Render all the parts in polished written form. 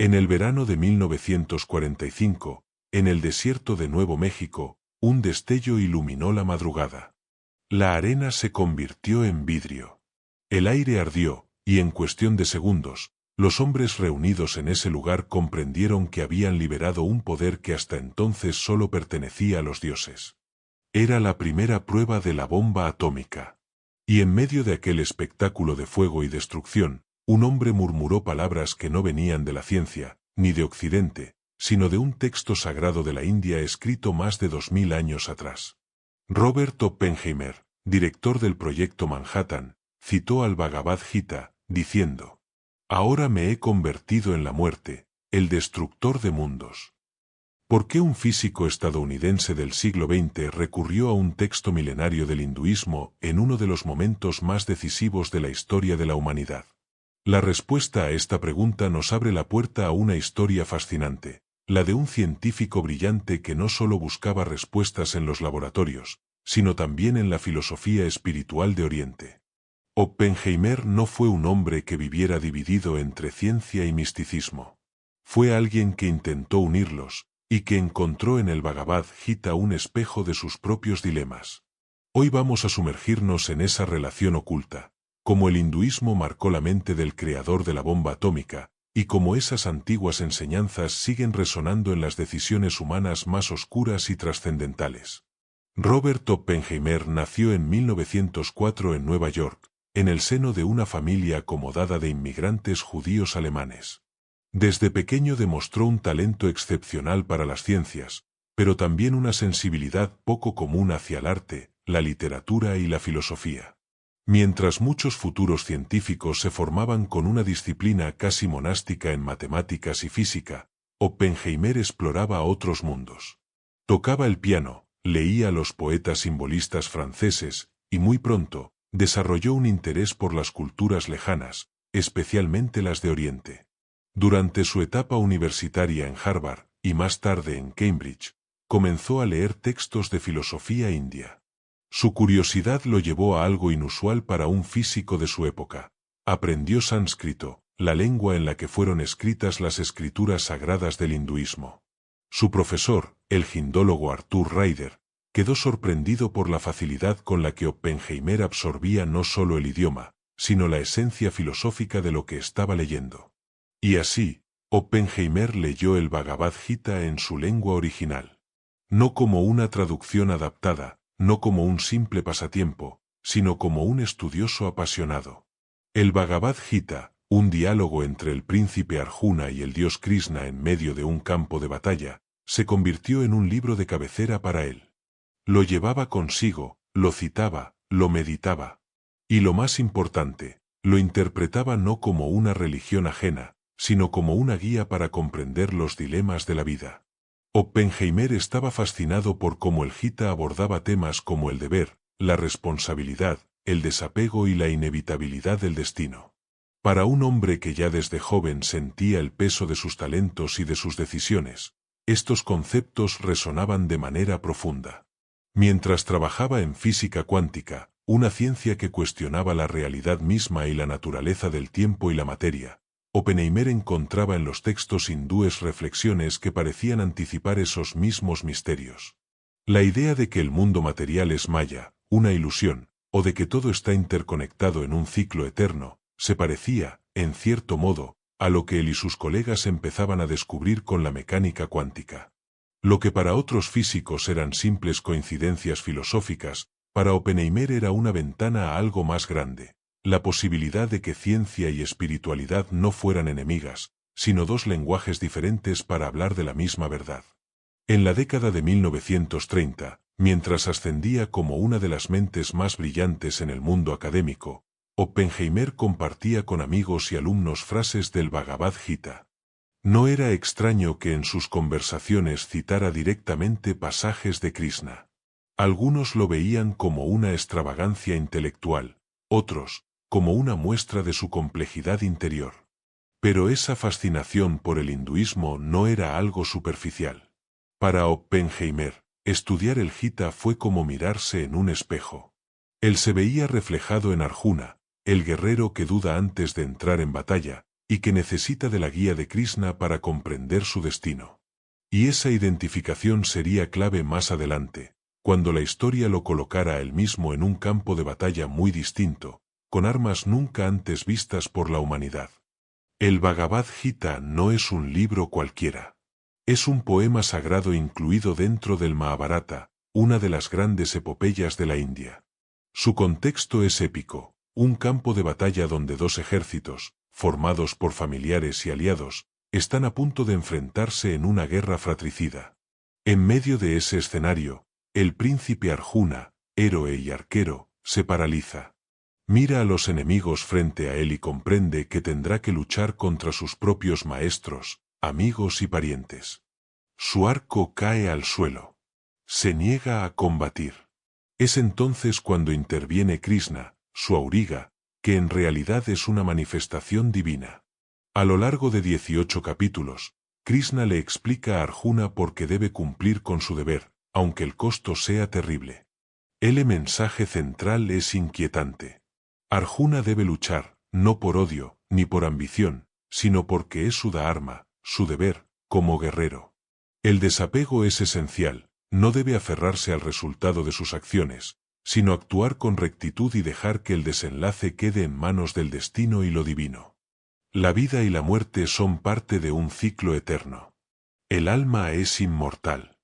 En el verano de 1945, en el desierto de Nuevo México, un destello iluminó la madrugada. La arena se convirtió en vidrio. El aire ardió, y en cuestión de segundos, los hombres reunidos en ese lugar comprendieron que habían liberado un poder que hasta entonces solo pertenecía a los dioses. Era la primera prueba de la bomba atómica. Y en medio de aquel espectáculo de fuego y destrucción, un hombre murmuró palabras que no venían de la ciencia, ni de Occidente, sino de un texto sagrado de la India escrito más de 2000 años atrás. Robert Oppenheimer, director del proyecto Manhattan, citó al Bhagavad Gita, diciendo: «Ahora me he convertido en la muerte, el destructor de mundos». ¿Por qué un físico estadounidense del siglo XX recurrió a un texto milenario del hinduismo en uno de los momentos más decisivos de la historia de la humanidad? La respuesta a esta pregunta nos abre la puerta a una historia fascinante, la de un científico brillante que no solo buscaba respuestas en los laboratorios, sino también en la filosofía espiritual de Oriente. Oppenheimer no fue un hombre que viviera dividido entre ciencia y misticismo. Fue alguien que intentó unirlos, y que encontró en el Bhagavad Gita un espejo de sus propios dilemas. Hoy vamos a sumergirnos en esa relación oculta, como el hinduismo marcó la mente del creador de la bomba atómica, y como esas antiguas enseñanzas siguen resonando en las decisiones humanas más oscuras y trascendentales. Robert Oppenheimer nació en 1904 en Nueva York, en el seno de una familia acomodada de inmigrantes judíos alemanes. Desde pequeño demostró un talento excepcional para las ciencias, pero también una sensibilidad poco común hacia el arte, la literatura y la filosofía. Mientras muchos futuros científicos se formaban con una disciplina casi monástica en matemáticas y física, Oppenheimer exploraba otros mundos. Tocaba el piano, leía a los poetas simbolistas franceses, y muy pronto, desarrolló un interés por las culturas lejanas, especialmente las de Oriente. Durante su etapa universitaria en Harvard, y más tarde en Cambridge, comenzó a leer textos de filosofía india. Su curiosidad lo llevó a algo inusual para un físico de su época. Aprendió sánscrito, la lengua en la que fueron escritas las escrituras sagradas del hinduismo. Su profesor, el hindólogo Arthur Ryder, quedó sorprendido por la facilidad con la que Oppenheimer absorbía no solo el idioma, sino la esencia filosófica de lo que estaba leyendo. Y así, Oppenheimer leyó el Bhagavad Gita en su lengua original. No como una traducción adaptada, no como un simple pasatiempo, sino como un estudioso apasionado. El Bhagavad Gita, un diálogo entre el príncipe Arjuna y el dios Krishna en medio de un campo de batalla, se convirtió en un libro de cabecera para él. Lo llevaba consigo, lo citaba, lo meditaba. Y lo más importante, lo interpretaba no como una religión ajena, sino como una guía para comprender los dilemas de la vida. Oppenheimer estaba fascinado por cómo el Gita abordaba temas como el deber, la responsabilidad, el desapego y la inevitabilidad del destino. Para un hombre que ya desde joven sentía el peso de sus talentos y de sus decisiones, estos conceptos resonaban de manera profunda. Mientras trabajaba en física cuántica, una ciencia que cuestionaba la realidad misma y la naturaleza del tiempo y la materia, Oppenheimer encontraba en los textos hindúes reflexiones que parecían anticipar esos mismos misterios. La idea de que el mundo material es maya, una ilusión, o de que todo está interconectado en un ciclo eterno, se parecía, en cierto modo, a lo que él y sus colegas empezaban a descubrir con la mecánica cuántica. Lo que para otros físicos eran simples coincidencias filosóficas, para Oppenheimer era una ventana a algo más grande. La posibilidad de que ciencia y espiritualidad no fueran enemigas, sino dos lenguajes diferentes para hablar de la misma verdad. En la década de 1930, mientras ascendía como una de las mentes más brillantes en el mundo académico, Oppenheimer compartía con amigos y alumnos frases del Bhagavad Gita. No era extraño que en sus conversaciones citara directamente pasajes de Krishna. Algunos lo veían como una extravagancia intelectual, otros, como una muestra de su complejidad interior. Pero esa fascinación por el hinduismo no era algo superficial. Para Oppenheimer, estudiar el Gita fue como mirarse en un espejo. Él se veía reflejado en Arjuna, el guerrero que duda antes de entrar en batalla, y que necesita de la guía de Krishna para comprender su destino. Y esa identificación sería clave más adelante, cuando la historia lo colocara a él mismo en un campo de batalla muy distinto, con armas nunca antes vistas por la humanidad. El Bhagavad Gita no es un libro cualquiera. Es un poema sagrado incluido dentro del Mahabharata, una de las grandes epopeyas de la India. Su contexto es épico, un campo de batalla donde dos ejércitos, formados por familiares y aliados, están a punto de enfrentarse en una guerra fratricida. En medio de ese escenario, el príncipe Arjuna, héroe y arquero, se paraliza. Mira a los enemigos frente a él y comprende que tendrá que luchar contra sus propios maestros, amigos y parientes. Su arco cae al suelo. Se niega a combatir. Es entonces cuando interviene Krishna, su auriga, que en realidad es una manifestación divina. A lo largo de 18 capítulos, Krishna le explica a Arjuna por qué debe cumplir con su deber, aunque el costo sea terrible. El mensaje central es inquietante. Arjuna debe luchar, no por odio, ni por ambición, sino porque es su dharma, su deber, como guerrero. El desapego es esencial, no debe aferrarse al resultado de sus acciones, sino actuar con rectitud y dejar que el desenlace quede en manos del destino y lo divino. La vida y la muerte son parte de un ciclo eterno. El alma es inmortal.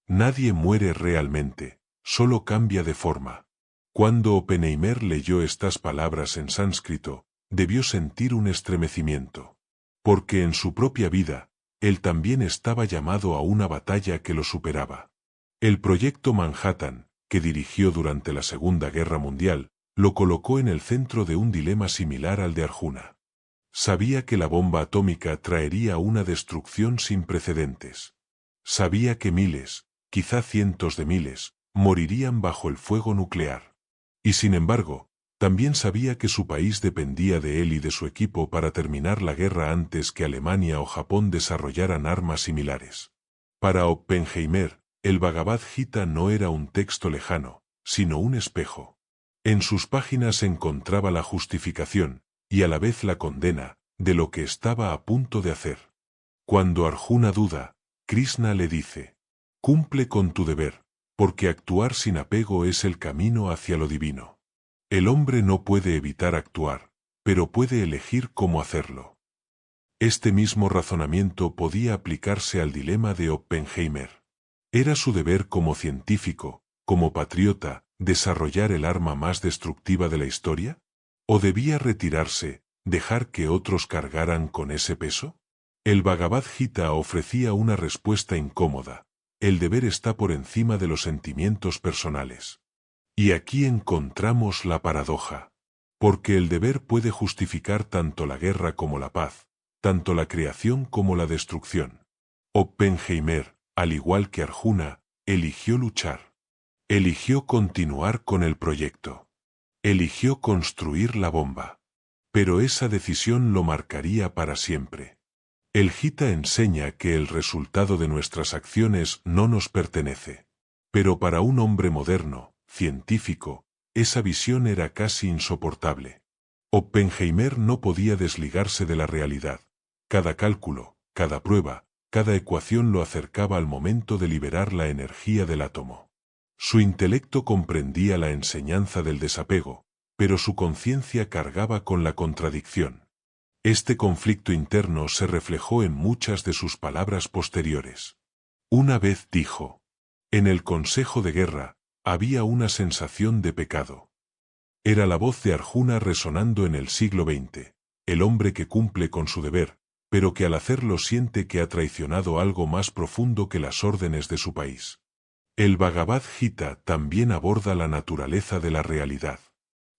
Nadie muere realmente, solo cambia de forma. Cuando Oppenheimer leyó estas palabras en sánscrito, debió sentir un estremecimiento. Porque en su propia vida, él también estaba llamado a una batalla que lo superaba. El proyecto Manhattan, que dirigió durante la Segunda Guerra Mundial, lo colocó en el centro de un dilema similar al de Arjuna. Sabía que la bomba atómica traería una destrucción sin precedentes. Sabía que miles, quizá cientos de miles, morirían bajo el fuego nuclear. Y sin embargo, también sabía que su país dependía de él y de su equipo para terminar la guerra antes que Alemania o Japón desarrollaran armas similares. Para Oppenheimer, el Bhagavad Gita no era un texto lejano, sino un espejo. En sus páginas encontraba la justificación, y a la vez la condena, de lo que estaba a punto de hacer. Cuando Arjuna duda, Krishna le dice: cumple con tu deber, porque actuar sin apego es el camino hacia lo divino. El hombre no puede evitar actuar, pero puede elegir cómo hacerlo. Este mismo razonamiento podía aplicarse al dilema de Oppenheimer. ¿Era su deber como científico, como patriota, desarrollar el arma más destructiva de la historia? ¿O debía retirarse, dejar que otros cargaran con ese peso? El Bhagavad Gita ofrecía una respuesta incómoda. El deber está por encima de los sentimientos personales. Y aquí encontramos la paradoja. Porque el deber puede justificar tanto la guerra como la paz, tanto la creación como la destrucción. Oppenheimer, al igual que Arjuna, eligió luchar. Eligió continuar con el proyecto. Eligió construir la bomba. Pero esa decisión lo marcaría para siempre. El Gita enseña que el resultado de nuestras acciones no nos pertenece. Pero para un hombre moderno, científico, esa visión era casi insoportable. Oppenheimer no podía desligarse de la realidad. Cada cálculo, cada prueba, cada ecuación lo acercaba al momento de liberar la energía del átomo. Su intelecto comprendía la enseñanza del desapego, pero su conciencia cargaba con la contradicción. Este conflicto interno se reflejó en muchas de sus palabras posteriores. Una vez dijo: en el consejo de guerra, había una sensación de pecado. Era la voz de Arjuna resonando en el siglo XX, el hombre que cumple con su deber, pero que al hacerlo siente que ha traicionado algo más profundo que las órdenes de su país. El Bhagavad Gita también aborda la naturaleza de la realidad.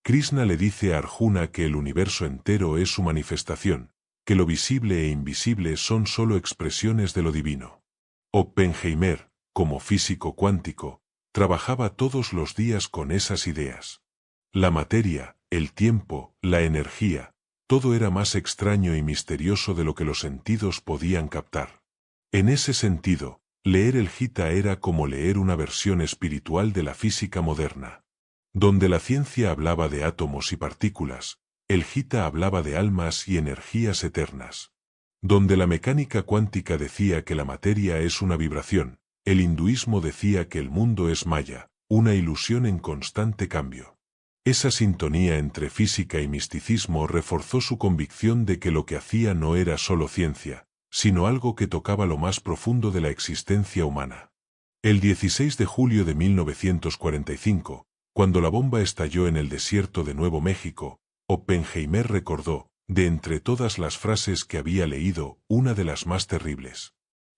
Krishna le dice a Arjuna que el universo entero es su manifestación, que lo visible e invisible son solo expresiones de lo divino. Oppenheimer, como físico cuántico, trabajaba todos los días con esas ideas. La materia, el tiempo, la energía, todo era más extraño y misterioso de lo que los sentidos podían captar. En ese sentido, leer el Gita era como leer una versión espiritual de la física moderna. Donde la ciencia hablaba de átomos y partículas, El Gita hablaba de almas y energías eternas. Donde la mecánica cuántica decía que la materia es una vibración, el hinduismo decía que el mundo es maya, una ilusión en constante cambio. Esa sintonía entre física y misticismo reforzó su convicción de que lo que hacía no era solo ciencia, sino algo que tocaba lo más profundo de la existencia humana. El 16 de julio de 1945, cuando la bomba estalló en el desierto de Nuevo México, Oppenheimer recordó, de entre todas las frases que había leído, una de las más terribles.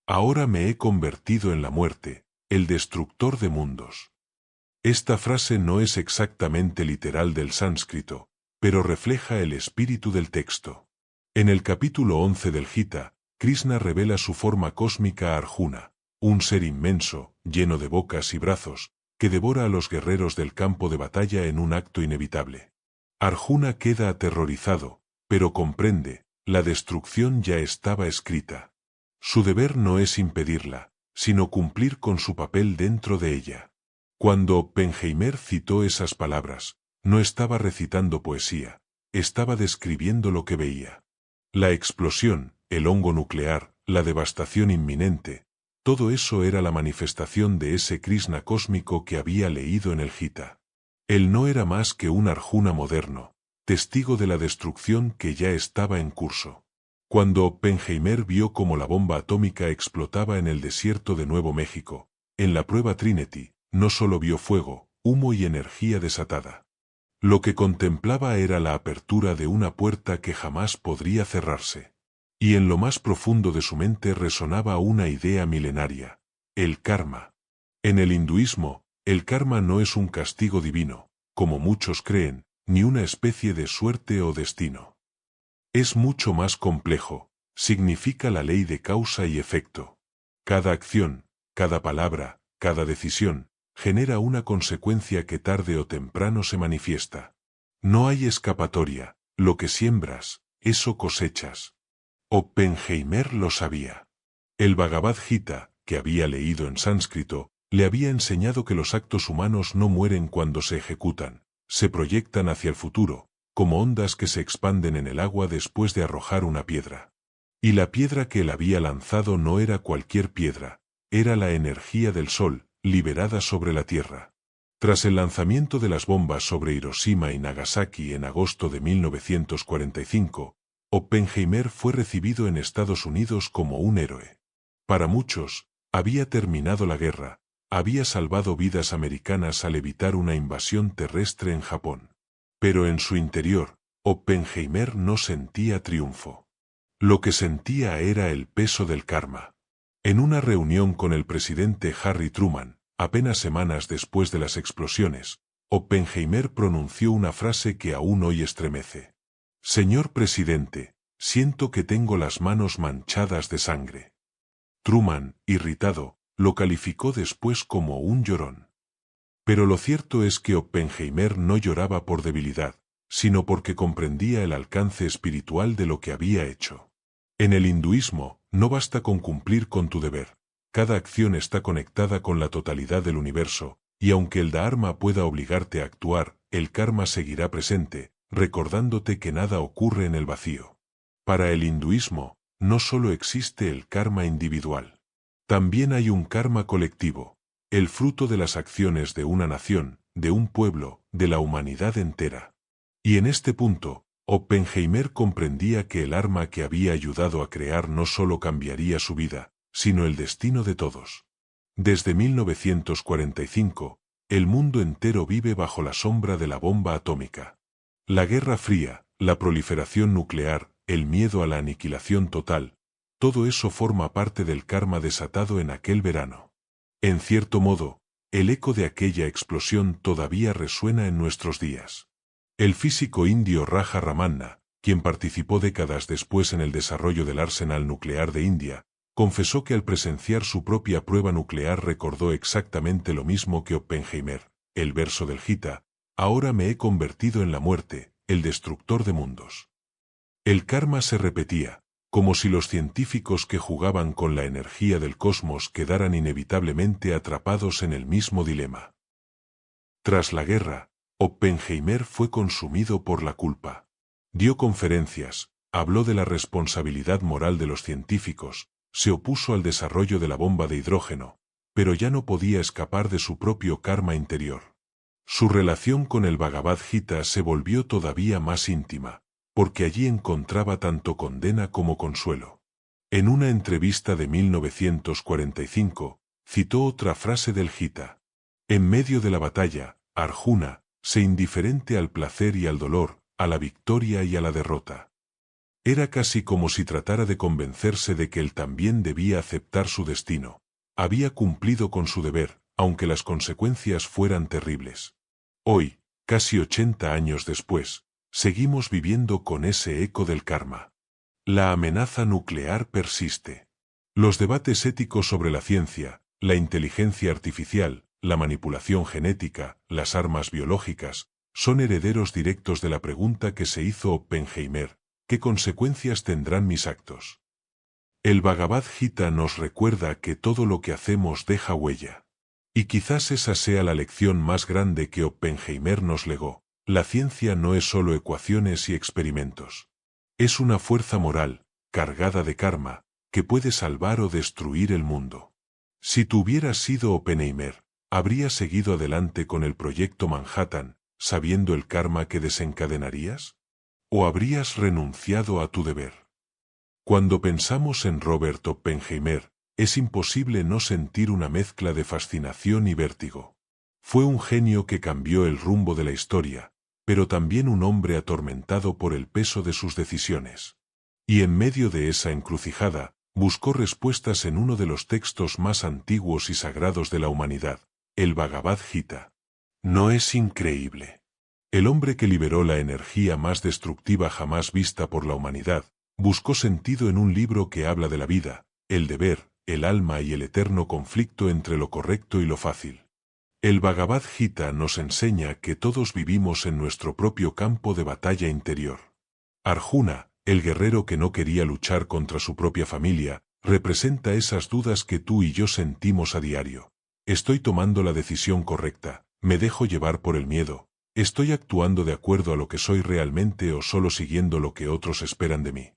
Ahora me he convertido en la muerte, el destructor de mundos. Esta frase no es exactamente literal del sánscrito, pero refleja el espíritu del texto. En el capítulo 11 del Gita, Krishna revela su forma cósmica a Arjuna, un ser inmenso, lleno de bocas y brazos, que devora a los guerreros del campo de batalla en un acto inevitable. Arjuna queda aterrorizado, pero comprende, la destrucción ya estaba escrita. Su deber no es impedirla, sino cumplir con su papel dentro de ella. Cuando Oppenheimer citó esas palabras, no estaba recitando poesía, estaba describiendo lo que veía. La explosión, el hongo nuclear, la devastación inminente, todo eso era la manifestación de ese Krishna cósmico que había leído en el Gita. Él no era más que un Arjuna moderno, testigo de la destrucción que ya estaba en curso. Cuando Oppenheimer vio cómo la bomba atómica explotaba en el desierto de Nuevo México, en la prueba Trinity, no solo vio fuego, humo y energía desatada. Lo que contemplaba era la apertura de una puerta que jamás podría cerrarse. Y en lo más profundo de su mente resonaba una idea milenaria: el karma. En el hinduismo, el karma no es un castigo divino, como muchos creen, ni una especie de suerte o destino. Es mucho más complejo, significa la ley de causa y efecto. Cada acción, cada palabra, cada decisión, genera una consecuencia que tarde o temprano se manifiesta. No hay escapatoria, lo que siembras, eso cosechas. Oppenheimer lo sabía. El Bhagavad Gita, que había leído en sánscrito, le había enseñado que los actos humanos no mueren cuando se ejecutan, se proyectan hacia el futuro, como ondas que se expanden en el agua después de arrojar una piedra. Y la piedra que él había lanzado no era cualquier piedra, era la energía del sol, liberada sobre la Tierra. Tras el lanzamiento de las bombas sobre Hiroshima y Nagasaki en agosto de 1945, Oppenheimer fue recibido en Estados Unidos como un héroe. Para muchos, había terminado la guerra, había salvado vidas americanas al evitar una invasión terrestre en Japón. Pero en su interior, Oppenheimer no sentía triunfo. Lo que sentía era el peso del karma. En una reunión con el presidente Harry Truman, apenas semanas después de las explosiones, Oppenheimer pronunció una frase que aún hoy estremece. Señor presidente, siento que tengo las manos manchadas de sangre. Truman, irritado, lo calificó después como un llorón. Pero lo cierto es que Oppenheimer no lloraba por debilidad, sino porque comprendía el alcance espiritual de lo que había hecho. En el hinduismo, no basta con cumplir con tu deber. Cada acción está conectada con la totalidad del universo, y aunque el dharma pueda obligarte a actuar, el karma seguirá presente, recordándote que nada ocurre en el vacío. Para el hinduismo, no solo existe el karma individual. También hay un karma colectivo, el fruto de las acciones de una nación, de un pueblo, de la humanidad entera. Y en este punto, Oppenheimer comprendía que el arma que había ayudado a crear no solo cambiaría su vida, sino el destino de todos. Desde 1945, el mundo entero vive bajo la sombra de la bomba atómica. La Guerra Fría, la proliferación nuclear, el miedo a la aniquilación total, todo eso forma parte del karma desatado en aquel verano. En cierto modo, el eco de aquella explosión todavía resuena en nuestros días. El físico indio Raja Ramanna, quien participó décadas después en el desarrollo del arsenal nuclear de India, confesó que al presenciar su propia prueba nuclear recordó exactamente lo mismo que Oppenheimer, el verso del Gita: ahora me he convertido en la muerte, el destructor de mundos. El karma se repetía, como si los científicos que jugaban con la energía del cosmos quedaran inevitablemente atrapados en el mismo dilema. Tras la guerra, Oppenheimer fue consumido por la culpa. Dio conferencias, habló de la responsabilidad moral de los científicos, se opuso al desarrollo de la bomba de hidrógeno, pero ya no podía escapar de su propio karma interior. Su relación con el Bhagavad Gita se volvió todavía más íntima, porque allí encontraba tanto condena como consuelo. En una entrevista de 1945, citó otra frase del Gita. En medio de la batalla, Arjuna, sé indiferente al placer y al dolor, a la victoria y a la derrota. Era casi como si tratara de convencerse de que él también debía aceptar su destino. Había cumplido con su deber, aunque las consecuencias fueran terribles. Hoy, casi 80 años después, seguimos viviendo con ese eco del karma. La amenaza nuclear persiste. Los debates éticos sobre la ciencia, la inteligencia artificial, la manipulación genética, las armas biológicas, son herederos directos de la pregunta que se hizo Oppenheimer: ¿qué consecuencias tendrán mis actos? El Bhagavad Gita nos recuerda que todo lo que hacemos deja huella. Y quizás esa sea la lección más grande que Oppenheimer nos legó. La ciencia no es solo ecuaciones y experimentos. Es una fuerza moral, cargada de karma, que puede salvar o destruir el mundo. Si tú hubieras sido Oppenheimer, ¿habrías seguido adelante con el proyecto Manhattan, sabiendo el karma que desencadenarías? ¿O habrías renunciado a tu deber? Cuando pensamos en Robert Oppenheimer, es imposible no sentir una mezcla de fascinación y vértigo. Fue un genio que cambió el rumbo de la historia, pero también un hombre atormentado por el peso de sus decisiones. Y en medio de esa encrucijada, buscó respuestas en uno de los textos más antiguos y sagrados de la humanidad, el Bhagavad Gita. ¿No es increíble? El hombre que liberó la energía más destructiva jamás vista por la humanidad, buscó sentido en un libro que habla de la vida, el deber, el alma y el eterno conflicto entre lo correcto y lo fácil. El Bhagavad Gita nos enseña que todos vivimos en nuestro propio campo de batalla interior. Arjuna, el guerrero que no quería luchar contra su propia familia, representa esas dudas que tú y yo sentimos a diario. ¿Estoy tomando la decisión correcta? ¿Me dejo llevar por el miedo? ¿Estoy actuando de acuerdo a lo que soy realmente o solo siguiendo lo que otros esperan de mí?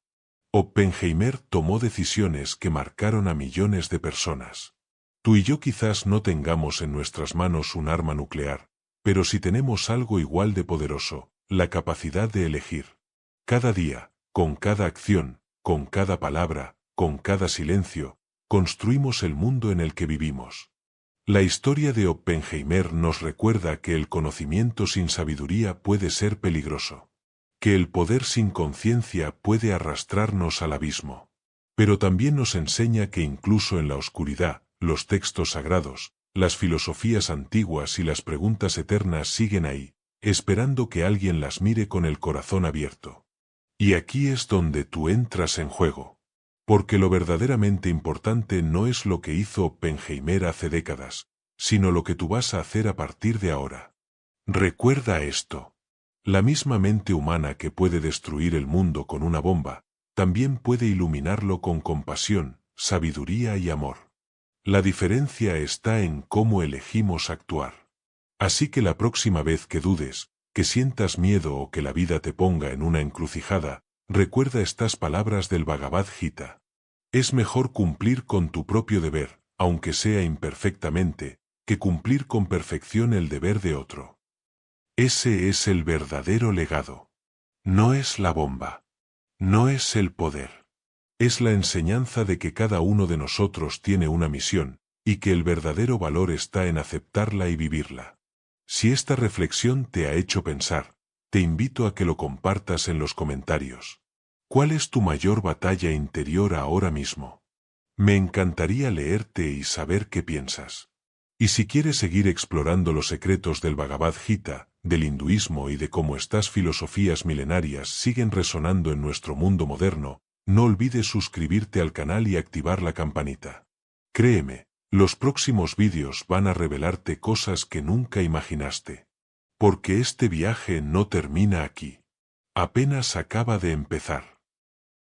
Oppenheimer tomó decisiones que marcaron a millones de personas. Tú y yo quizás no tengamos en nuestras manos un arma nuclear, pero sí tenemos algo igual de poderoso, la capacidad de elegir. Cada día, con cada acción, con cada palabra, con cada silencio, construimos el mundo en el que vivimos. La historia de Oppenheimer nos recuerda que el conocimiento sin sabiduría puede ser peligroso. Que el poder sin conciencia puede arrastrarnos al abismo. Pero también nos enseña que incluso en la oscuridad, los textos sagrados, las filosofías antiguas y las preguntas eternas siguen ahí, esperando que alguien las mire con el corazón abierto. Y aquí es donde tú entras en juego. Porque lo verdaderamente importante no es lo que hizo Oppenheimer hace décadas, sino lo que tú vas a hacer a partir de ahora. Recuerda esto. La misma mente humana que puede destruir el mundo con una bomba, también puede iluminarlo con compasión, sabiduría y amor. La diferencia está en cómo elegimos actuar. Así que la próxima vez que dudes, que sientas miedo o que la vida te ponga en una encrucijada, recuerda estas palabras del Bhagavad Gita. Es mejor cumplir con tu propio deber, aunque sea imperfectamente, que cumplir con perfección el deber de otro. Ese es el verdadero legado. No es la bomba. No es el poder. Es la enseñanza de que cada uno de nosotros tiene una misión, y que el verdadero valor está en aceptarla y vivirla. Si esta reflexión te ha hecho pensar, te invito a que lo compartas en los comentarios. ¿Cuál es tu mayor batalla interior ahora mismo? Me encantaría leerte y saber qué piensas. Y si quieres seguir explorando los secretos del Bhagavad Gita, del hinduismo y de cómo estas filosofías milenarias siguen resonando en nuestro mundo moderno, no olvides suscribirte al canal y activar la campanita. Créeme, los próximos vídeos van a revelarte cosas que nunca imaginaste. Porque este viaje no termina aquí. Apenas acaba de empezar.